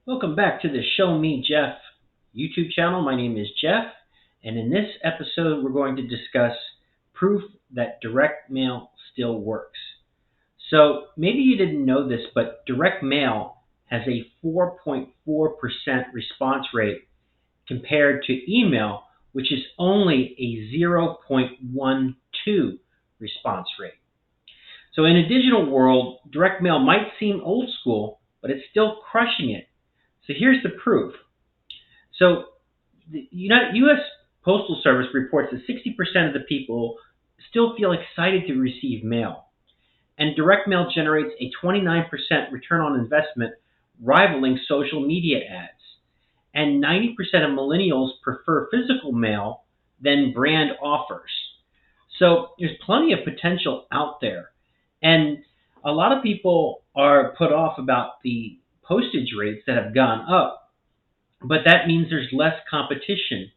Welcome back to the Show Me Jeff YouTube channel. My name is Jeff, and in this episode, we're going to discuss proof that direct mail still works. So maybe you didn't know this, but direct mail has a 4.4% response rate compared to email, which is only a 0.12 response rate. So in a digital world, direct mail might seem old school, but it's still crushing it. So here's the proof. So the U.S. Postal Service reports that 60% of the people still feel excited to receive mail. And direct mail generates a 29% return on investment, rivaling social media ads. And 90% of millennials prefer physical mail than brand offers. So there's plenty of potential out there. And a lot of people are put off about the postage rates that have gone up, but that means there's less competition.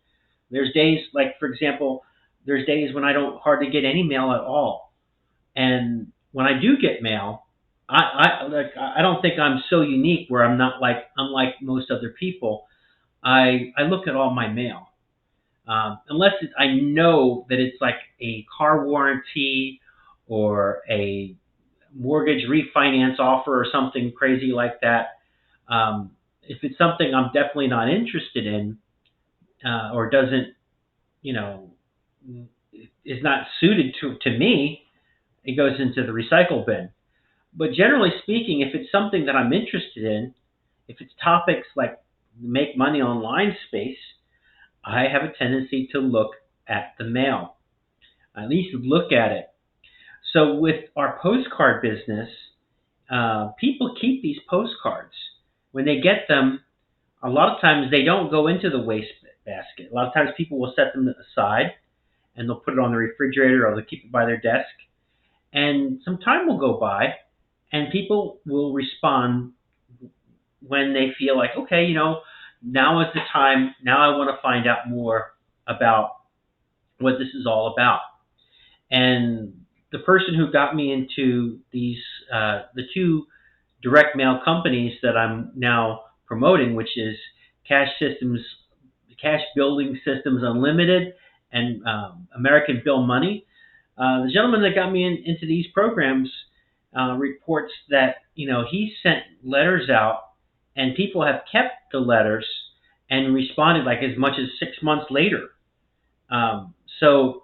There's days, like for example, there's days when I don't hardly get any mail at all. And when I do get mail, I don't think I'm so unique where I'm not like unlike most other people. I look at all my mail. I know that it's like a car warranty or a mortgage refinance offer or something crazy like that. If it's something I'm definitely not interested in, or doesn't, you know, is not suited to me, it goes into the recycle bin. But generally speaking, if it's something that I'm interested in, if it's topics like make money online space, I have a tendency to look at the mail, at least look at it. So with our postcard business, people keep these postcards. When they get them, a lot of times they don't go into the waste basket. A lot of times people will set them aside and they'll put it on the refrigerator or they'll keep it by their desk. And some time will go by and people will respond when they feel like, okay, now is the time. Now I want to find out more about what this is all about. And the person who got me into the two direct mail companies that I'm now promoting, which is Cash Building Systems Unlimited and American Bill Money. The gentleman that got me into these programs reports that he sent letters out, and people have kept the letters and responded like as much as 6 months later. So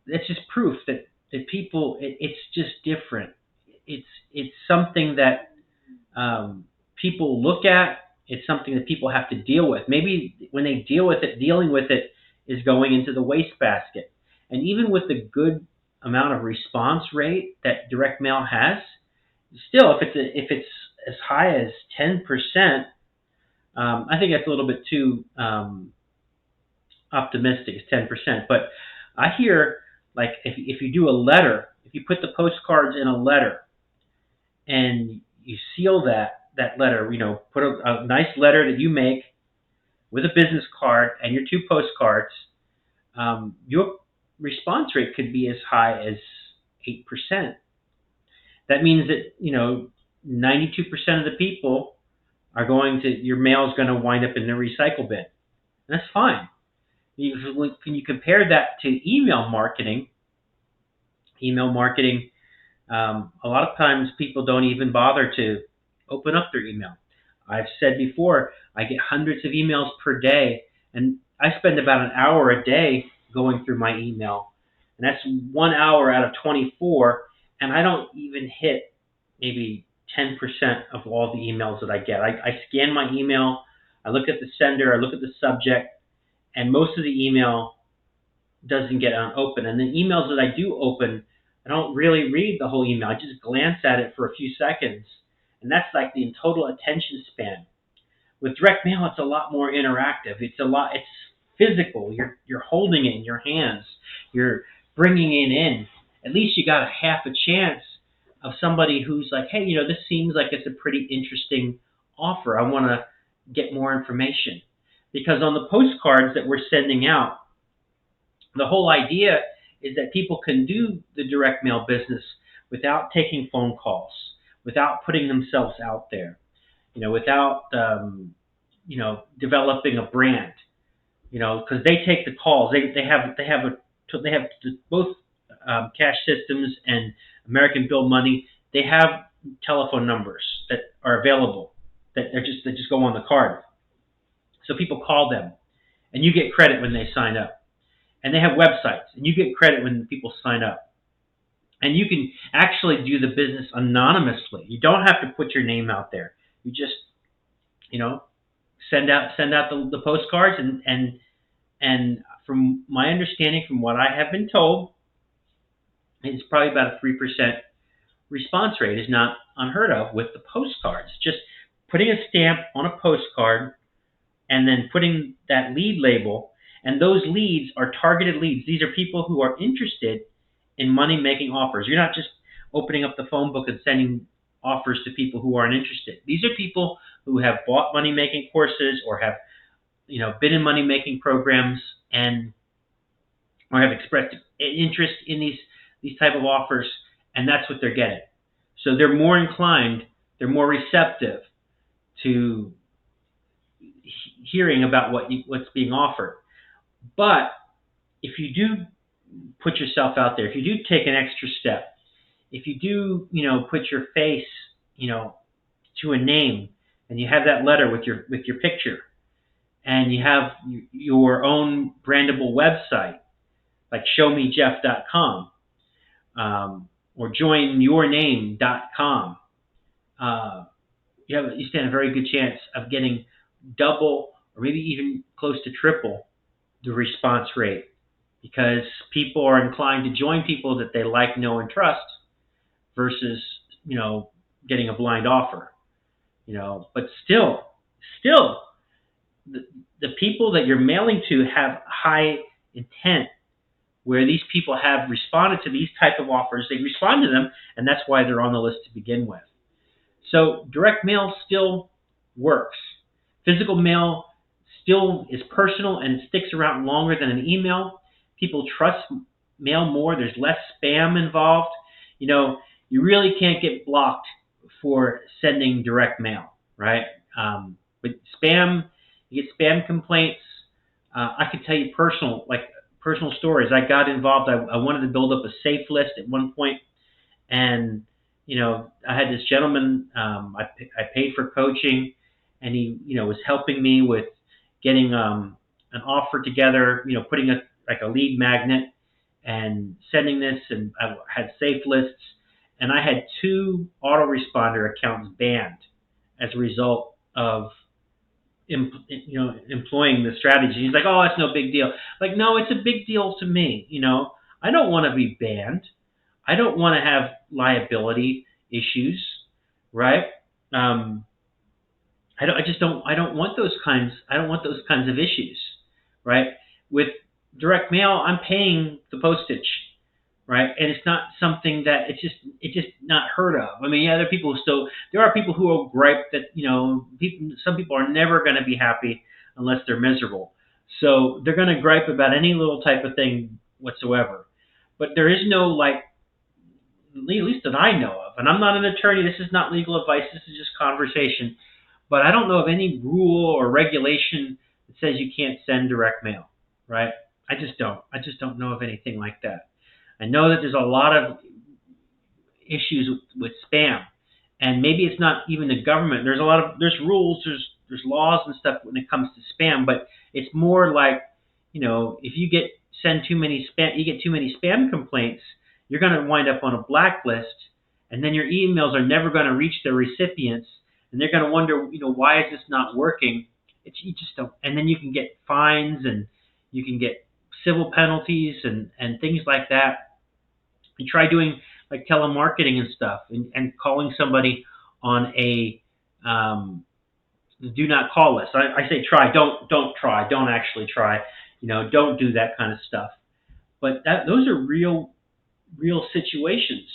that's just proof that people it's just different. It's something that people look at. It's something that people have to deal with. Maybe when they deal with it, dealing with it is going into the waste basket. And even with the good amount of response rate that direct mail has, still, if it's as high as 10%, I think that's a little bit too optimistic. It's 10%, but I hear like if you do a letter, if you put the postcards in a letter and you seal that letter, put a nice letter that you make with a business card and your two postcards, your response rate could be as high as 8%. That means that 92% of the people are your mail is going to wind up in the recycle bin. And that's fine. When you compare that to email marketing, a lot of times people don't even bother to open up their email. I've said before, I get hundreds of emails per day, and I spend about an hour a day going through my email. And that's 1 hour out of 24, and I don't even hit maybe 10% of all the emails that I get. I scan my email, I look at the sender, I look at the subject, and most of the email doesn't get unopened. And the emails that I do open, I don't really read the whole email. I just glance at it for a few seconds. And that's like the total attention span. With direct mail, it's a lot more interactive. It's physical. You're holding it in your hands. You're bringing it in. At least you got a half a chance of somebody who's like, hey, this seems like it's a pretty interesting offer. I want to get more information. Because on the postcards that we're sending out, the whole idea is that people can do the direct mail business without taking phone calls, without putting themselves out there. without developing a brand. Because they take the calls. They have both cash systems and American Bill Money. They have telephone numbers that are available that just go on the card. So people call them, and you get credit when they sign up. And they have websites, and you get credit when people sign up. And you can actually do the business anonymously. You don't have to put your name out there. You just, send out the postcards, and from my understanding, from what I have been told, it's probably about a 3% response rate is not unheard of with the postcards. Just putting a stamp on a postcard and then putting that lead label, and those leads are targeted leads. These are people who are interested in money-making offers. You're not just opening up the phone book and sending offers to people who aren't interested. These are people who have bought money-making courses or have been in money-making programs and or have expressed interest in these type of offers, and that's what they're getting. So they're more inclined, they're more receptive to hearing about what's being offered. But if you do put yourself out there, if you do take an extra step, if you do, put your face, to a name, and you have that letter with your picture, and you have your own brandable website, like showmejeff.com, or joinyourname.com, you stand a very good chance of getting double or maybe even close to triple the response rate, because people are inclined to join people that they like, know, and trust versus, getting a blind offer. But still, the people that you're mailing to have high intent, where these people have responded to these type of offers. They respond to them, and that's why they're on the list to begin with. So direct mail still works. Physical mail still is personal and it sticks around longer than an email. People trust mail more. There's less spam involved. You really can't get blocked for sending direct mail, right? But spam, you get spam complaints. I could tell you personal stories. I got involved. I wanted to build up a safe list at one point, and I had this gentleman. I paid for coaching, and he was helping me with getting an offer together. Putting a lead magnet and sending this, and I had safe lists, and I had 2 autoresponder accounts banned as a result of employing the strategy. He's like, "Oh, that's no big deal." Like, no, it's a big deal to me. I don't want to be banned. I don't want to have liability issues, right? I don't want those kinds. I don't want those kinds of issues, right? With direct mail, I'm paying the postage, right? And it's not something that it's just not heard of. I mean, yeah, there are people who will gripe that some people are never going to be happy unless they're miserable. So they're going to gripe about any little type of thing whatsoever. But there is no, at least that I know of, and I'm not an attorney. This is not legal advice. This is just conversation. But I don't know of any rule or regulation that says you can't send direct mail, right? I just don't know of anything like that. I know that there's a lot of issues with spam, and maybe it's not even the government. There's rules, there's laws and stuff when it comes to spam, but it's more like, if you get too many spam complaints, you're going to wind up on a blacklist, and then your emails are never going to reach their recipients, and they're going to wonder, why is this not working? You just don't, and then you can get fines, and you can get civil penalties and things like that. You try doing like telemarketing and stuff, and calling somebody on a do not call list. I say try, don't try, don't actually try. Don't do that kind of stuff. But those are real situations.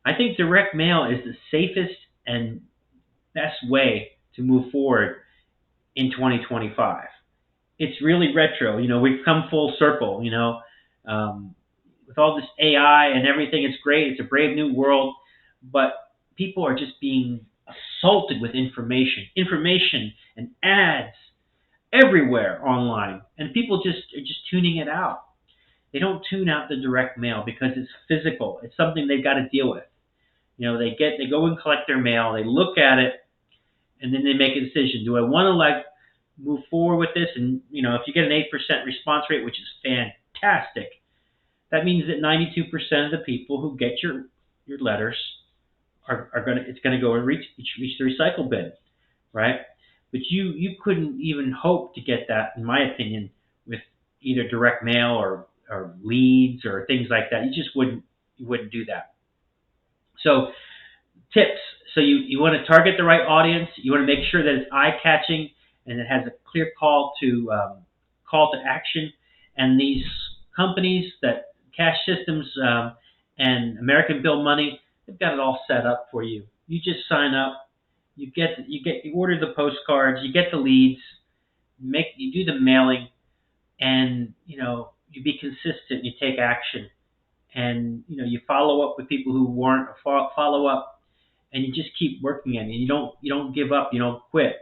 I think direct mail is the safest and best way to move forward in 2025. It's really retro. We've come full circle. With all this AI and everything, it's great. It's a brave new world, but people are just being assaulted with information and ads everywhere online, and people just are just tuning it out. They don't tune out the direct mail because it's physical. It's something they've got to deal with. They go and collect their mail, they look at it, and then they make a decision. Do I want to move forward with this? And if you get an 8% response rate, which is fantastic, that means that 92% of the people who get your letters are gonna go and reach the recycle bin, right? But you couldn't even hope to get that, in my opinion, with either direct mail or leads or things like that. You wouldn't do that. So tips. So you want to target the right audience. You want to make sure that it's eye catching and it has a clear call to action. And these companies, that Cash Systems and American Bill Money, they've got it all set up for you. You just sign up. You order the postcards. You get the leads. You do the mailing, and you be consistent. You take action, and you follow up with people who warrant a follow up, and you just keep working at it. You don't give up. You don't quit,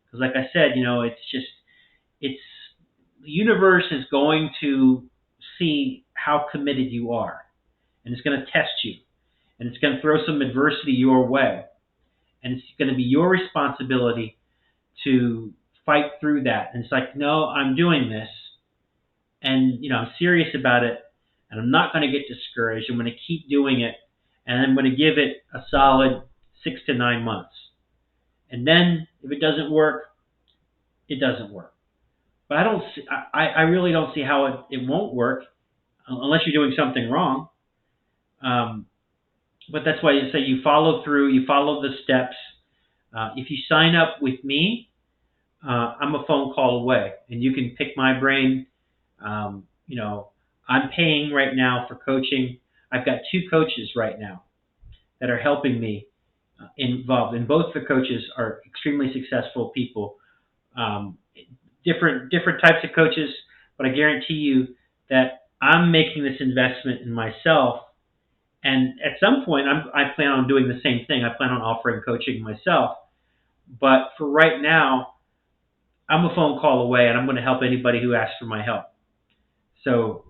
because like I said, it's the universe is going to see how committed you are, and it's going to test you, and it's going to throw some adversity your way, and it's going to be your responsibility to fight through that. And it's like, no, I'm doing this, and I'm serious about it, and I'm not going to get discouraged. I'm going to keep doing it, and I'm going to give it a solid 6 to 9 months. And then if it doesn't work, it doesn't work. But I really don't see how it won't work unless you're doing something wrong. But that's why you say you follow through, you follow the steps. If you sign up with me, I'm a phone call away, and you can pick my brain. I'm paying right now for coaching. I've got 2 coaches right now that are helping me involved, and both the coaches are extremely successful people. Different types of coaches, but I guarantee you that I'm making this investment in myself, and at some point I plan on doing the same thing. I plan on offering coaching myself, but for right now, I'm a phone call away, and I'm going to help anybody who asks for my help. So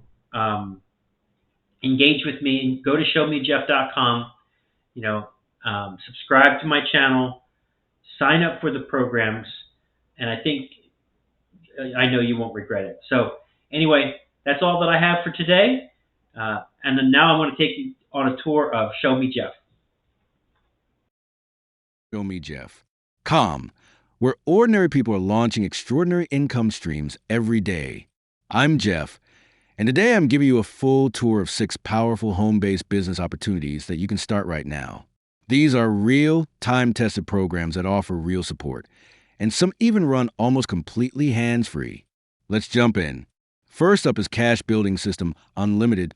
engage with me. Go to showmejeff.com. Subscribe to my channel. Sign up for the programs, and I know you won't regret it. So anyway, that's all that I have for today. And then now I want to take you on a tour of Show Me Jeff. Show Me Jeff. Where ordinary people are launching extraordinary income streams every day. I'm Jeff, and today I'm giving you a full tour of 6 powerful home-based business opportunities that you can start right now. These are real, time-tested programs that offer real support, and some even run almost completely hands-free. Let's jump in. First up is Cash Building System Unlimited,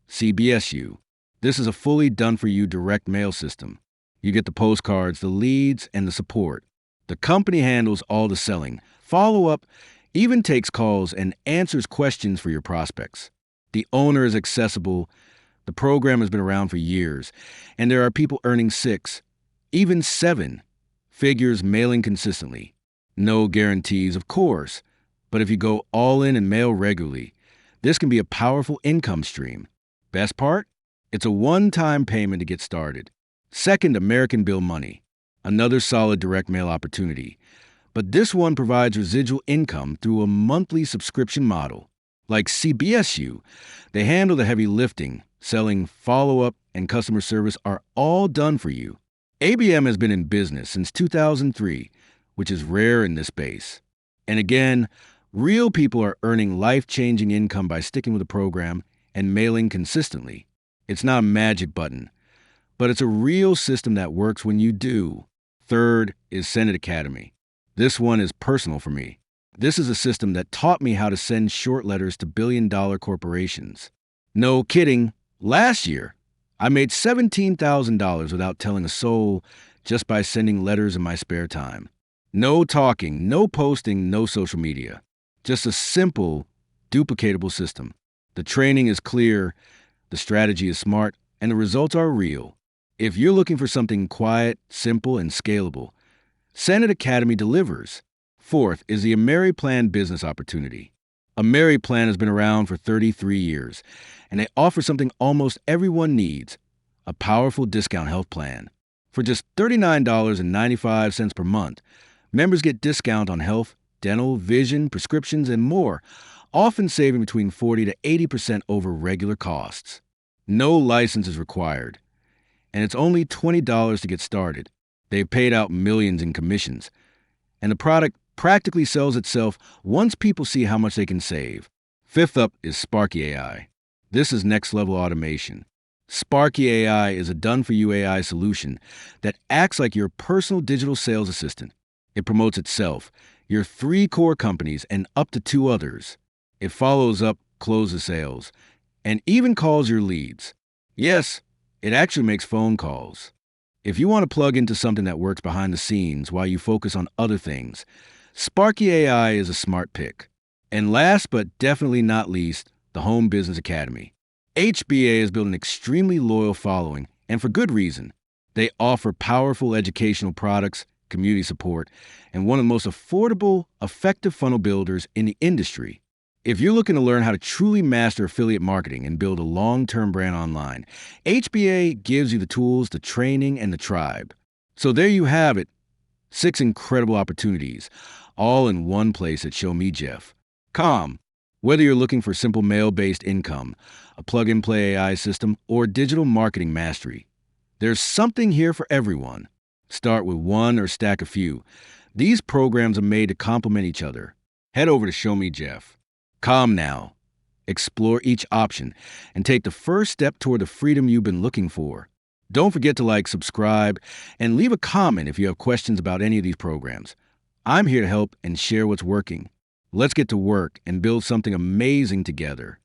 CBSU. This is a fully done-for-you direct mail system. You get the postcards, the leads, and the support. The company handles all the selling, follow-up, even takes calls and answers questions for your prospects. The owner is accessible. The program has been around for years, and there are people earning 6, even 7 figures mailing consistently. No guarantees, of course, but if you go all in and mail regularly, this can be a powerful income stream. Best part? It's a one-time payment to get started. Second, American Bill Money, another solid direct mail opportunity. But this one provides residual income through a monthly subscription model. Like CBSU, they handle the heavy lifting. Selling, follow-up, and customer service are all done for you. ABM has been in business since 2003, which is rare in this space. And again, real people are earning life-changing income by sticking with the program and mailing consistently. It's not a magic button, but it's a real system that works when you do. Third is Send It Academy. This one is personal for me. This is a system that taught me how to send short letters to billion-dollar corporations. No kidding, last year, I made $17,000 without telling a soul, just by sending letters in my spare time. No talking, no posting, no social media. Just a simple, duplicatable system. The training is clear, the strategy is smart, and the results are real. If you're looking for something quiet, simple, and scalable, Senate Academy delivers. Fourth is the AmeriPlan business opportunity. AmeriPlan has been around for 33 years, and they offer something almost everyone needs, a powerful discount health plan. For just $39.95 per month, members get discount on health, dental, vision, prescriptions, and more, often saving between 40 to 80% over regular costs. No license is required, and it's only $20 to get started. They've paid out millions in commissions, and the product practically sells itself once people see how much they can save. Fifth up is Sparky AI. This is next-level automation. Sparky AI is a done-for-you AI solution that acts like your personal digital sales assistant. It promotes itself, your 3 core companies, and up to 2 others. It follows up, closes sales, and even calls your leads. Yes, it actually makes phone calls. If you want to plug into something that works behind the scenes while you focus on other things, Sparky AI is a smart pick. And last but definitely not least, the Home Business Academy. HBA has built an extremely loyal following, and for good reason. They offer powerful educational products, community support, and one of the most affordable, effective funnel builders in the industry. If you're looking to learn how to truly master affiliate marketing and build a long-term brand online, HBA gives you the tools, the training, and the tribe. So there you have it, 6 incredible opportunities, all in one place at ShowMeJeff.com. Whether you're looking for simple mail-based income, a plug-and-play AI system, or digital marketing mastery, there's something here for everyone. Start with one or stack a few. These programs are made to complement each other. Head over to ShowMeJeff.com now. Explore each option and take the first step toward the freedom you've been looking for. Don't forget to like, subscribe, and leave a comment if you have questions about any of these programs. I'm here to help and share what's working. Let's get to work and build something amazing together.